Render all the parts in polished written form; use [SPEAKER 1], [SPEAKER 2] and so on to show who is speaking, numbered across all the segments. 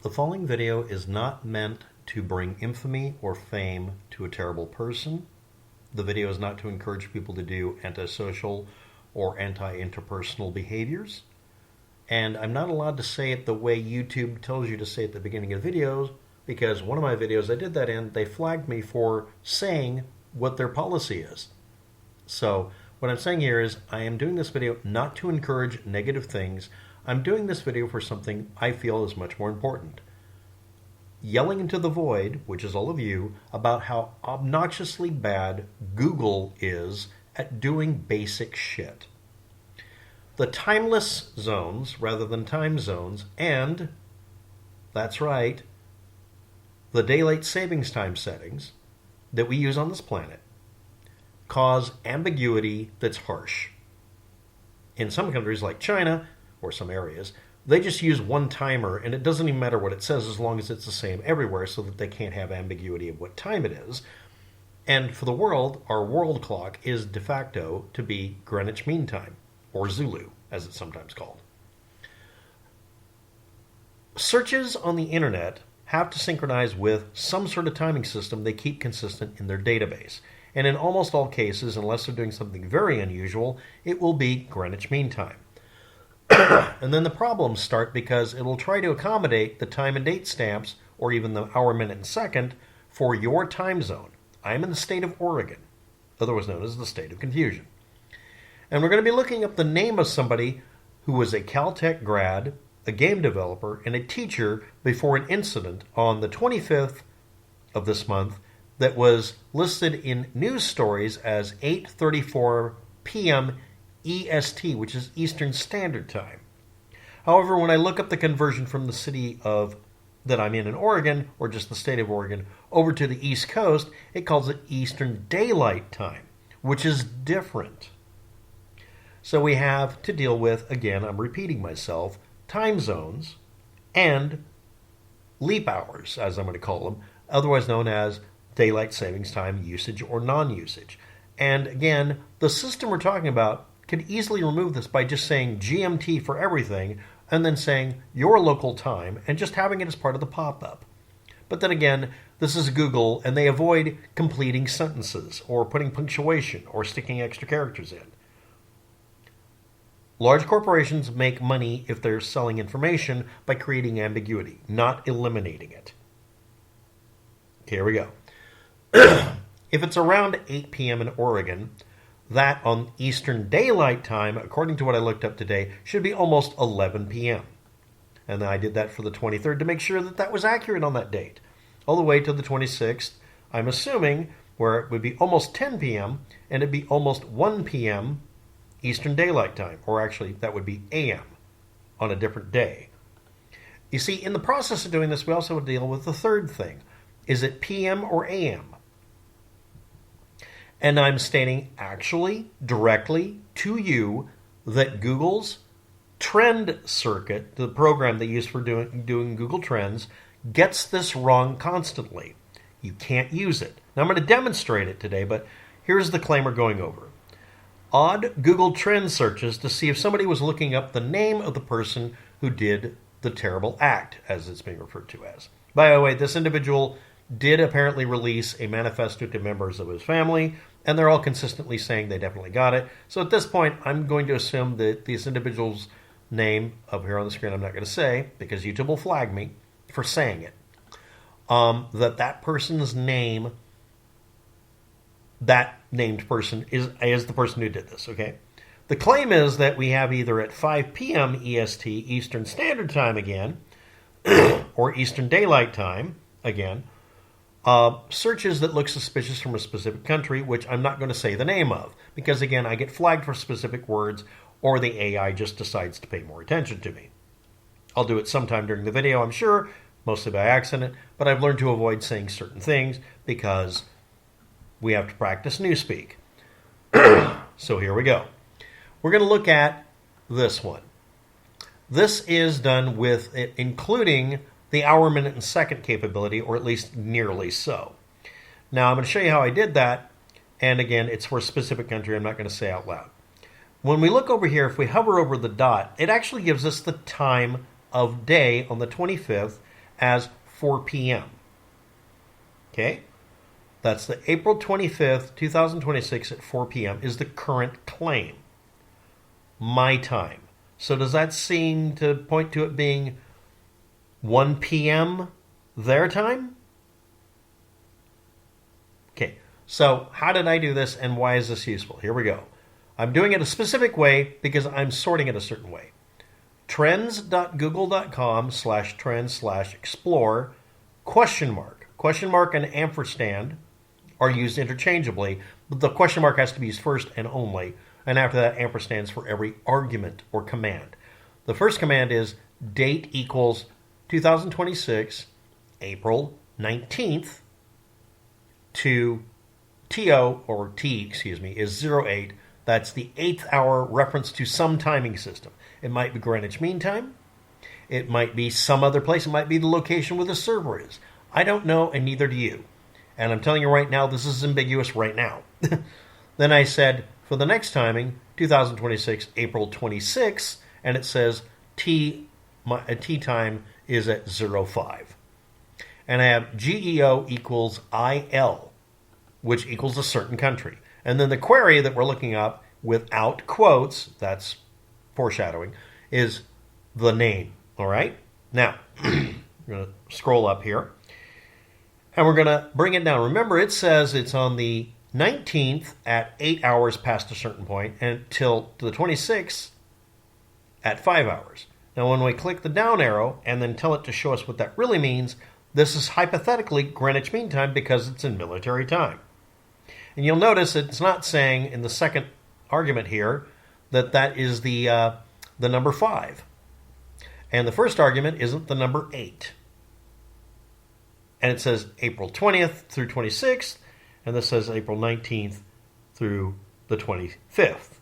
[SPEAKER 1] The following video is not meant to bring infamy or fame to a terrible person. The video is not to encourage people to do antisocial or anti-interpersonal behaviors. And I'm not allowed to say it the way YouTube tells you to say it at the beginning of videos, because one of my videos I did that in, they flagged me for saying what their policy is. So what I'm saying here is I am doing this video not to encourage negative things. I'm doing this video for something I feel is much more important. Yelling into the void, which is all of you, about how obnoxiously bad Google is at doing basic shit. The timeless zones, rather than time zones, and, that's right, the daylight savings time settings that we use on this planet cause ambiguity that's harsh. In some countries like China, or some areas, they just use one timer and it doesn't even matter what it says as long as it's the same everywhere so that they can't have ambiguity of what time it is. And for the world, our world clock is de facto to be Greenwich Mean Time, or Zulu, as it's sometimes called. Searches on the internet have to synchronize with some sort of timing system they keep consistent in their database. And in almost all cases, unless they're doing something very unusual, it will be Greenwich Mean Time. And then the problems start because it will try to accommodate the time and date stamps, or even the hour, minute, and second, for your time zone. I'm in the state of Oregon, otherwise known as the state of confusion. And we're going to be looking up the name of somebody who was a Caltech grad, a game developer, and a teacher before an incident on the 25th of this month that was listed in news stories as 8:34 PM EST, which is Eastern Standard Time. However, when I look up the conversion from the city of that I'm in Oregon, or just the state of Oregon, over to the East Coast, it calls it Eastern Daylight Time, which is different. So we have to deal with, again, I'm repeating myself, time zones and leap hours, as I'm going to call them, otherwise known as daylight savings time usage or non-usage. And again, the system we're talking about could easily remove this by just saying GMT for everything and then saying your local time and just having it as part of the pop-up. But then again, this is Google and they avoid completing sentences or putting punctuation or sticking extra characters in. Large corporations make money if they're selling information by creating ambiguity, not eliminating it. Here we go. If it's around 8 p.m. in Oregon, that on Eastern Daylight Time, according to what I looked up today, should be almost 11 p.m. And I did that for the 23rd to make sure that that was accurate on that date. All the way to the 26th, I'm assuming, where it would be almost 10 p.m. and it'd be almost 1 p.m. Eastern Daylight Time, or actually that would be a.m. on a different day. You see, in the process of doing this, we also would deal with the third thing. Is it p.m. or a.m.? And I'm stating actually, directly to you, that Google's trend circuit, the program they use for doing Google Trends, gets this wrong constantly. You can't use it. Now I'm going to demonstrate it today, but here's the claim we're going over. Odd Google Trend searches to see if somebody was looking up the name of the person who did the terrible act, as it's being referred to as. By the way, this individual did apparently release a manifesto to members of his family, and they're all consistently saying they definitely got it. So at this point, I'm going to assume that this individual's name up here on the screen, I'm not going to say, because YouTube will flag me for saying it, that person's name, that named person, is the person who did this, okay? The claim is that we have either at 5 p.m. EST, Eastern Standard Time again, or Eastern Daylight Time again, searches that look suspicious from a specific country, which I'm not going to say the name of, because again, I get flagged for specific words, or the AI just decides to pay more attention to me. I'll do it sometime during the video, I'm sure, mostly by accident, but I've learned to avoid saying certain things because we have to practice newspeak. So here we go. We're going to look at this one. This is done with it including the hour, minute, and second capability, or at least nearly so. Now, I'm going to show you how I did that, and again, it's for a specific country I'm not going to say out loud. When we look over here, if we hover over the dot, it actually gives us the time of day on the 25th as 4 p.m. Okay? That's the April 25th, 2026 at 4 p.m. is the current claim. My time. So does that seem to point to it being 1 p.m. their time? Okay, so how did I do this and why is this useful? Here we go. I'm doing it a specific way because I'm sorting it a certain way. trends.google.com/trends/explore question mark. Question mark and ampersand are used interchangeably, but the question mark has to be used first and only, and after that ampersands for every argument or command. The first command is date equals 2026 April 19th to TO, or T, excuse me, is 08. That's the 8th hour reference to some timing system. It might be Greenwich Mean Time. It might be some other place. It might be the location where the server is. I don't know, and neither do you. And I'm telling you right now, this is ambiguous right now. Then I said, for the next timing, 2026, April 26, and it says T time is at 05. And I have GEO equals IL, which equals a certain country. And then the query that we're looking up without quotes, that's foreshadowing, is the name. All right? Now, I'm going to scroll up here. And we're going to bring it down. Remember, it says it's on the 19th at 8 hours past a certain point until the 26th at 5 hours. Now, when we click the down arrow and then tell it to show us what that really means, this is hypothetically Greenwich Mean Time because it's in military time. And you'll notice it's not saying in the second argument here that that is the number 5. And the first argument isn't the number 8. And it says April 20th through 26th, and this says April 19th through the 25th.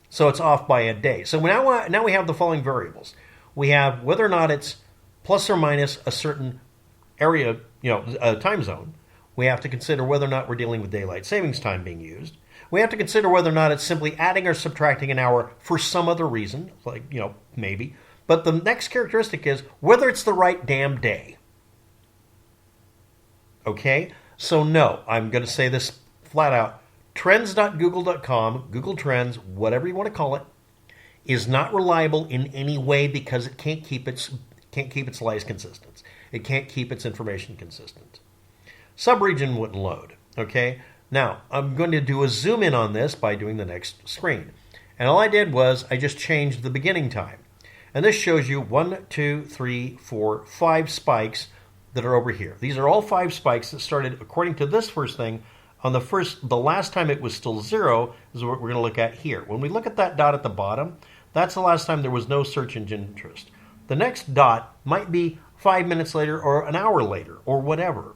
[SPEAKER 1] So it's off by a day. So now we have the following variables. We have whether or not it's plus or minus a certain area, a time zone. We have to consider whether or not we're dealing with daylight savings time being used. We have to consider whether or not it's simply adding or subtracting an hour for some other reason, like, maybe. But the next characteristic is whether it's the right damn day. Okay? So no, I'm going to say this flat out. Trends.google.com, Google Trends, whatever you want to call it, is not reliable in any way because it can't keep its lies consistent. It can't keep its information consistent. Subregion wouldn't load. Okay? Now, I'm going to do a zoom in on this by doing the next screen. And all I did was I just changed the beginning time. And this shows you 1, 2, 3, 4, 5 spikes that are over here. These are all 5 spikes that started, according to this first thing, on the last time it was still 0 is what we're going to look at here. When we look at that dot at the bottom, that's the last time there was no search engine interest. The next dot might be 5 minutes later or an hour later or whatever.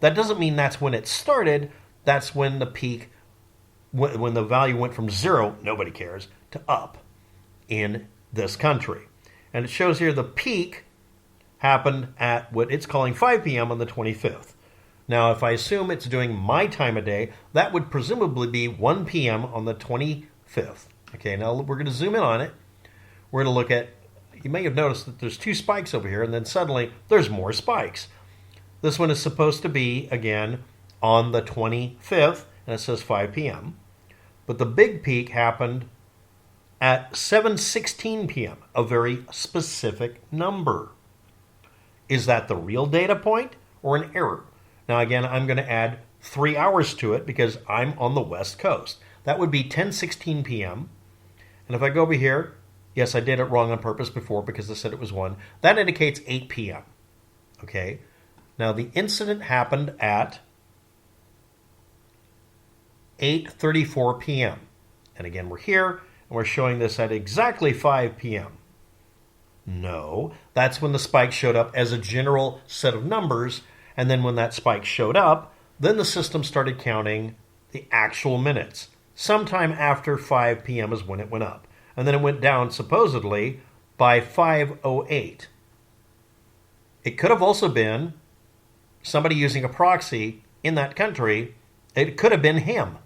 [SPEAKER 1] That doesn't mean that's when it started. That's when the peak, when the value went from 0, nobody cares, to up in this country. And it shows here the peak happened at what it's calling 5 p.m. on the 25th. Now, if I assume it's doing my time of day, that would presumably be 1 p.m. on the 25th. Okay, now we're going to zoom in on it. We're going to look at, you may have noticed that there's 2 spikes over here, and then suddenly there's more spikes. This one is supposed to be, again, on the 25th, and it says 5 p.m. But the big peak happened at 7:16 p.m., a very specific number. Is that the real data point or an error? Now, again, I'm going to add 3 hours to it because I'm on the West Coast. That would be 10:16 p.m. And if I go over here, yes, I did it wrong on purpose before because I said it was 1. That indicates 8 p.m. Okay? Now, the incident happened at 8:34 p.m. And again, we're here, and we're showing this at exactly 5 p.m. No, that's when the spike showed up as a general set of numbers, and then when that spike showed up, then the system started counting the actual minutes. Sometime after 5 p.m. is when it went up. And then it went down, supposedly, by 5:08. It could have also been somebody using a proxy in that country. It could have been him.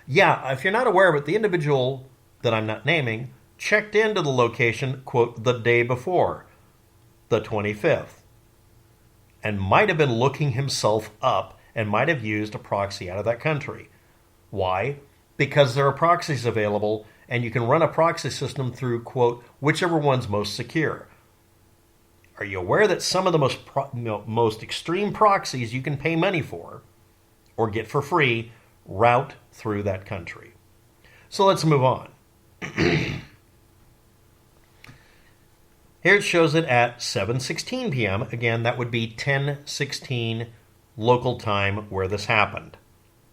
[SPEAKER 1] Yeah, if you're not aware of it, the individual that I'm not naming checked into the location, quote, the day before. the 25th, and might have been looking himself up and might have used a proxy out of that country. Why? Because there are proxies available, and you can run a proxy system through, quote, whichever one's most secure. Are you aware that some of the most extreme proxies you can pay money for or get for free route through that country? So let's move on. Here it shows it at 7:16 p.m. Again, that would be 10:16 local time where this happened.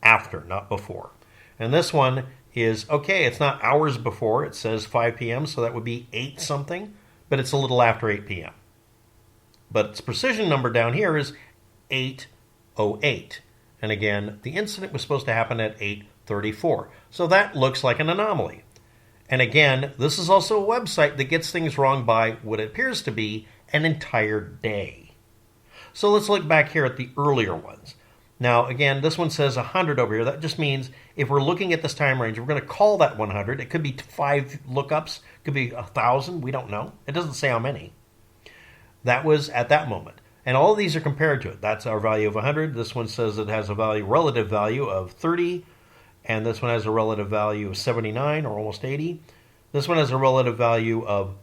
[SPEAKER 1] After, not before. And this one is, okay, it's not hours before. It says 5 p.m., so that would be 8 something, but it's a little after 8 p.m. But its precision number down here is 8:08. And again, the incident was supposed to happen at 8:34. So that looks like an anomaly. And again, this is also a website that gets things wrong by what it appears to be an entire day. So let's look back here at the earlier ones. Now, again, this one says 100 over here. That just means if we're looking at this time range, we're going to call that 100. It could be 5 lookups. It could be 1,000. We don't know. It doesn't say how many. That was at that moment. And all of these are compared to it. That's our value of 100. This one says it has a relative value of 30. And this one has a relative value of 79 or almost 80. This one has a relative value of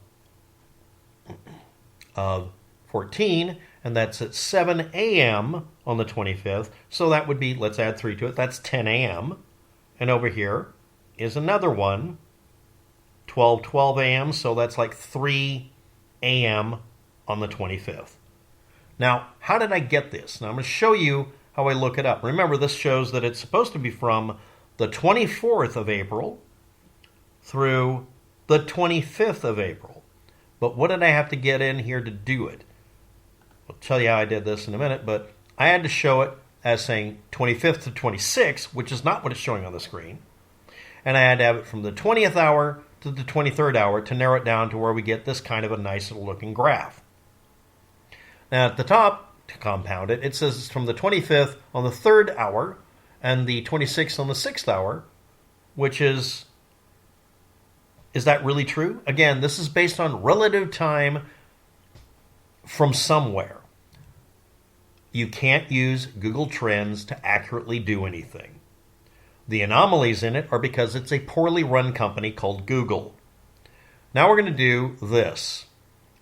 [SPEAKER 1] 14. And that's at 7 a.m. on the 25th. So that would be, let's add 3 to it. That's 10 a.m. And over here is another one, 12 a.m. So that's like 3 a.m. on the 25th. Now, how did I get this? Now, I'm going to show you how I look it up. Remember, this shows that it's supposed to be from the 24th of April through the 25th of April. But what did I have to get in here to do it? I'll tell you how I did this in a minute, but I had to show it as saying 25th to 26th, which is not what it's showing on the screen. And I had to have it from the 20th hour to the 23rd hour to narrow it down to where we get this kind of a nice little looking graph. Now at the top, to compound it, it says it's from the 25th on the 3rd hour and the 26th on the 6th hour, which is that really true? Again, this is based on relative time from somewhere. You can't use Google Trends to accurately do anything. The anomalies in it are because it's a poorly run company called Google. Now we're going to do this.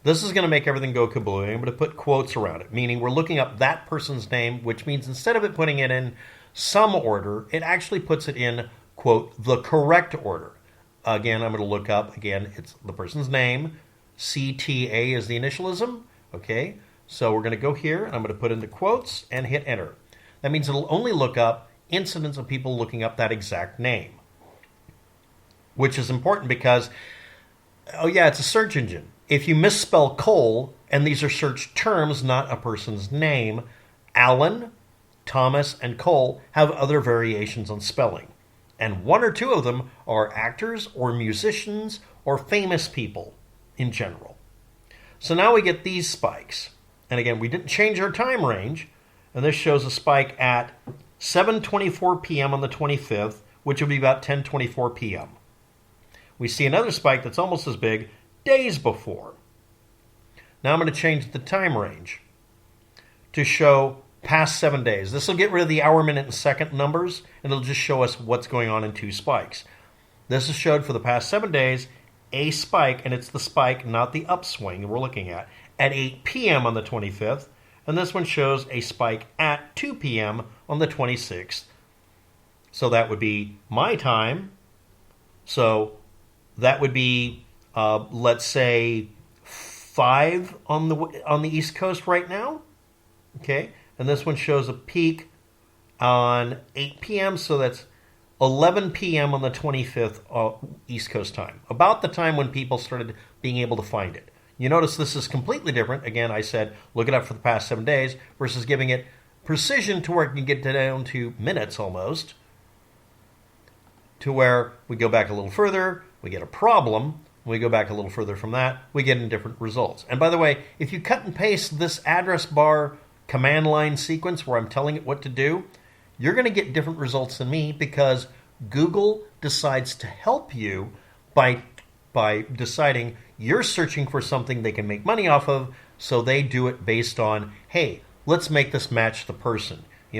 [SPEAKER 1] This is going to make everything go kablooey. I'm going to put quotes around it, meaning we're looking up that person's name, which means instead of it putting it in some order, it actually puts it in, quote, the correct order. Again, I'm going to look up, again, it's the person's name. CTA is the initialism. Okay, so we're going to go here, and I'm going to put in the quotes and hit enter. That means it'll only look up incidents of people looking up that exact name, which is important because, oh yeah, it's a search engine. If you misspell Cole, and these are search terms, not a person's name, Allen, Thomas, and Cole have other variations on spelling. And 1 or 2 of them are actors or musicians or famous people in general. So now we get these spikes. And again, we didn't change our time range. And this shows a spike at 7:24 p.m. on the 25th, which would be about 10:24 p.m. We see another spike that's almost as big days before. Now I'm going to change the time range to show past 7 days. This will get rid of the hour, minute, and second numbers, and it'll just show us what's going on in 2 spikes. This is showed for the past 7 days, a spike, and it's the spike, not the upswing we're looking at 8 p.m. on the 25th, and this one shows a spike at 2 p.m. on the 26th. So that would be my time. So that would be, let's say, 5 on the East Coast right now. Okay, and this one shows a peak on 8 p.m., so that's 11 p.m. on the 25th East Coast time, about the time when people started being able to find it. You notice this is completely different. Again, I said look it up for the past 7 days versus giving it precision to where it can get down to minutes almost, to where we go back a little further, we get a problem. When we go back a little further from that, we get in different results. And by the way, if you cut and paste this address bar command line sequence where I'm telling it what to do, you're going to get different results than me because Google decides to help you by deciding you're searching for something they can make money off of. So they do it based on, hey, let's make this match the person.